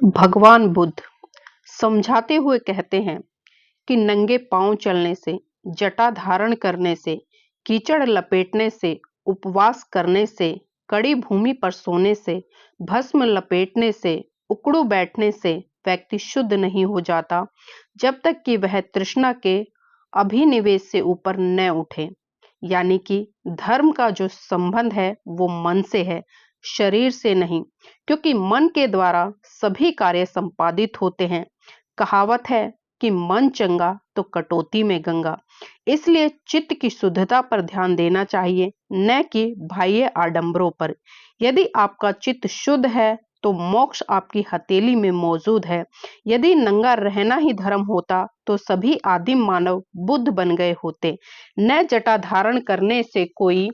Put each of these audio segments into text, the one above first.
भगवान बुद्ध समझाते हुए कहते हैं कि नंगे पांव चलने से, जटा धारण करने से, कीचड़ लपेटने से, उपवास करने से, कड़ी भूमि पर सोने से, भस्म लपेटने से, उकड़ू बैठने से व्यक्ति शुद्ध नहीं हो जाता जब तक कि वह तृष्णा के अभिनिवेश से ऊपर न उठे। यानी कि धर्म का जो संबंध है वो मन से है, शरीर से नहीं, क्योंकि मन के द्वारा सभी कार्य संपादित होते हैं। कहावत है कि मन चंगा तो कटौती में गंगा। इसलिए चित्त की शुद्धता पर ध्यान देना चाहिए, न कि बाह्य आडंबरों पर। यदि आपका चित्त शुद्ध है तो मोक्ष आपकी हथेली में मौजूद है। यदि नंगा रहना ही धर्म होता तो सभी आदिम मानव बुद्ध बन गए होते। न जटा धारण करने से कोई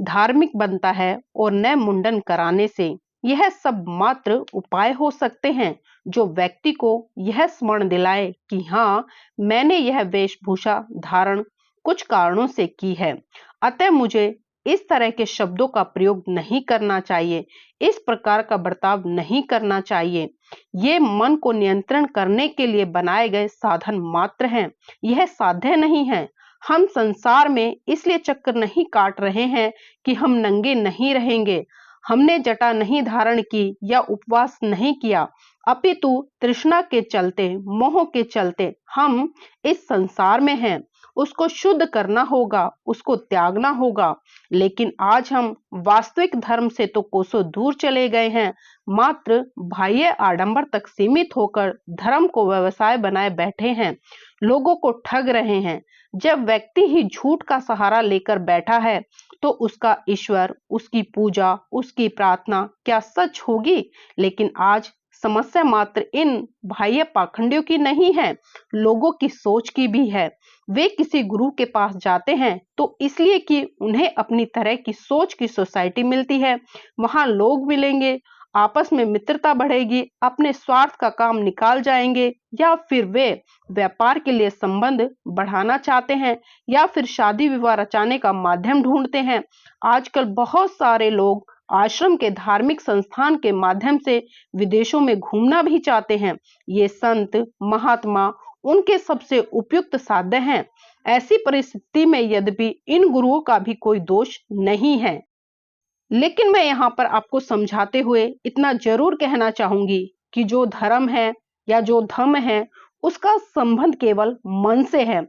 धार्मिक बनता है और न मुंडन कराने से। यह सब मात्र उपाय हो सकते हैं जो व्यक्ति को यह स्मरण दिलाए कि हाँ, मैंने यह वेशभूषा धारण कुछ कारणों से की है, अतः मुझे इस तरह के शब्दों का प्रयोग नहीं करना चाहिए, इस प्रकार का बर्ताव नहीं करना चाहिए। ये मन को नियंत्रण करने के लिए बनाए गए साधन मात्र हैं, यह साध्य नहीं है। हम संसार में इसलिए चक्कर नहीं काट रहे हैं कि हम नंगे नहीं रहेंगे, हमने जटा नहीं धारण की या उपवास नहीं किया, अपितु तृष्णा के चलते, मोह के चलते हम इस संसार में हैं। उसको शुद्ध करना होगा, उसको त्यागना होगा। लेकिन आज हम वास्तविक धर्म से तो कोसों दूर चले गए हैं, मात्र बाह्य आडंबर तक सीमित होकर धर्म को व्यवसाय बनाए बैठे हैं, लोगों को ठग रहे हैं। जब व्यक्ति ही झूठ का सहारा लेकर बैठा है तो उसका ईश्वर, उसकी पूजा, उसकी प्रार्थना क्या सच होगी? लेकिन आज समस्या मात्र इन बाह्य पाखंडियों की नहीं है, लोगों की सोच की भी है। वे किसी गुरु के पास जाते हैं तो इसलिए कि उन्हें अपनी तरह की सोच की सोसाइटी मिलती है, वहां लोग मिलेंगे, आपस में मित्रता बढ़ेगी, अपने स्वार्थ का काम निकाल जाएंगे, या फिर वे व्यापार के लिए संबंध बढ़ाना चाहते हैं, या फिर शादी विवाह रचाने का माध्यम ढूंढते हैं। आजकल बहुत सारे लोग आश्रम के धार्मिक संस्थान के माध्यम से विदेशों में घूमना भी चाहते हैं। ये संत महात्मा उनके सबसे उपयुक्त साध्य हैं। ऐसी परिस्थिति में यद्यपि इन गुरुओं का भी कोई दोष नहीं है, लेकिन मैं यहाँ पर आपको समझाते हुए इतना जरूर कहना चाहूंगी कि जो धर्म है या जो धम्म है उसका संबंध केवल मन से है,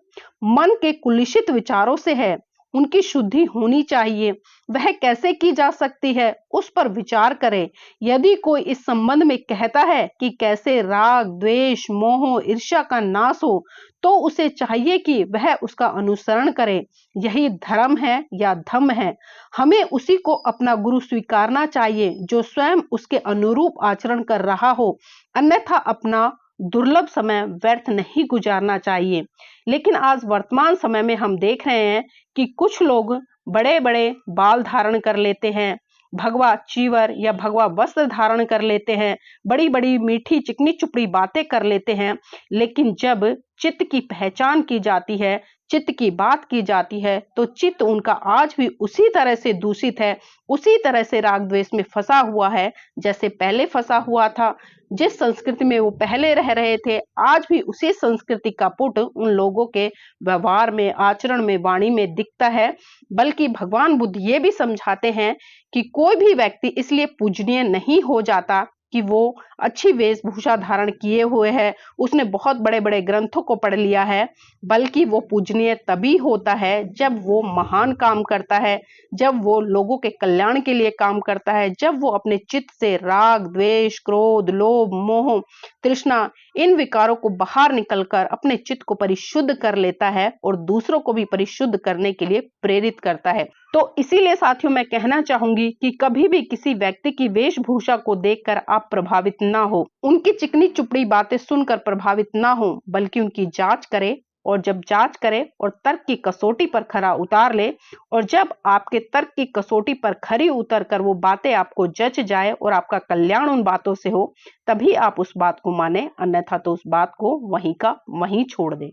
मन के कुलुषित विचारों से है। उनकी शुद्धि होनी चाहिए। वह कैसे की जा सकती है उस पर विचार करें। यदि कोई इस संबंध में कहता है कि कैसे राग, द्वेष, मोह, ईर्ष्या का नाश हो, तो उसे चाहिए कि वह उसका अनुसरण करे। यही धर्म है या धम्म है। हमें उसी को अपना गुरु स्वीकारना चाहिए जो स्वयं उसके अनुरूप आचरण कर रहा हो, अन्यथा अपना दुर्लभ समय व्यर्थ नहीं गुजारना चाहिए। लेकिन आज वर्तमान समय में हम देख रहे हैं कि कुछ लोग बड़े बड़े बाल धारण कर लेते हैं, भगवा चीवर या भगवा वस्त्र धारण कर लेते हैं, बड़ी बड़ी मीठी चिकनी चुपड़ी बातें कर लेते हैं। लेकिन जब चित्त की पहचान की जाती है, चित्त की बात की जाती है, तो चित्त उनका आज भी उसी तरह से दूषित है, उसी तरह से राग द्वेष में फंसा हुआ है जैसे पहले फंसा हुआ था। जिस संस्कृति में वो पहले रह रहे थे, आज भी उसी संस्कृति का पुट उन लोगों के व्यवहार में, आचरण में, वाणी में दिखता है। बल्कि भगवान बुद्ध ये भी समझाते हैं कि कोई भी व्यक्ति इसलिए पूजनीय नहीं हो जाता कि वो अच्छी वेशभूषा धारण किए हुए है, उसने बहुत बड़े बड़े ग्रंथों को पढ़ लिया है, बल्कि वो पूजनीय तभी होता है जब वो महान काम करता है, जब वो लोगों के कल्याण के लिए काम करता है, जब वो अपने चित्त से राग, द्वेष, क्रोध, लोभ, मोह, तृष्णा, इन विकारों को बाहर निकलकर अपने चित्त को परिशुद्ध कर लेता है और दूसरों को भी परिशुद्ध करने के लिए प्रेरित करता है। तो इसीलिए साथियों मैं कहना चाहूंगी कि कभी भी किसी व्यक्ति की वेशभूषा को देखकर आप प्रभावित ना हो, उनकी चिकनी चुपड़ी बातें सुनकर प्रभावित ना हो, बल्कि उनकी जांच करें। और जब जांच करे और तर्क की कसौटी पर खरा उतार ले, और जब आपके तर्क की कसौटी पर खरी उतर कर वो बातें आपको जच जाए और आपका कल्याण उन बातों से हो, तभी आप उस बात को माने, अन्यथा तो उस बात को वहीं का वहीं छोड़ दें।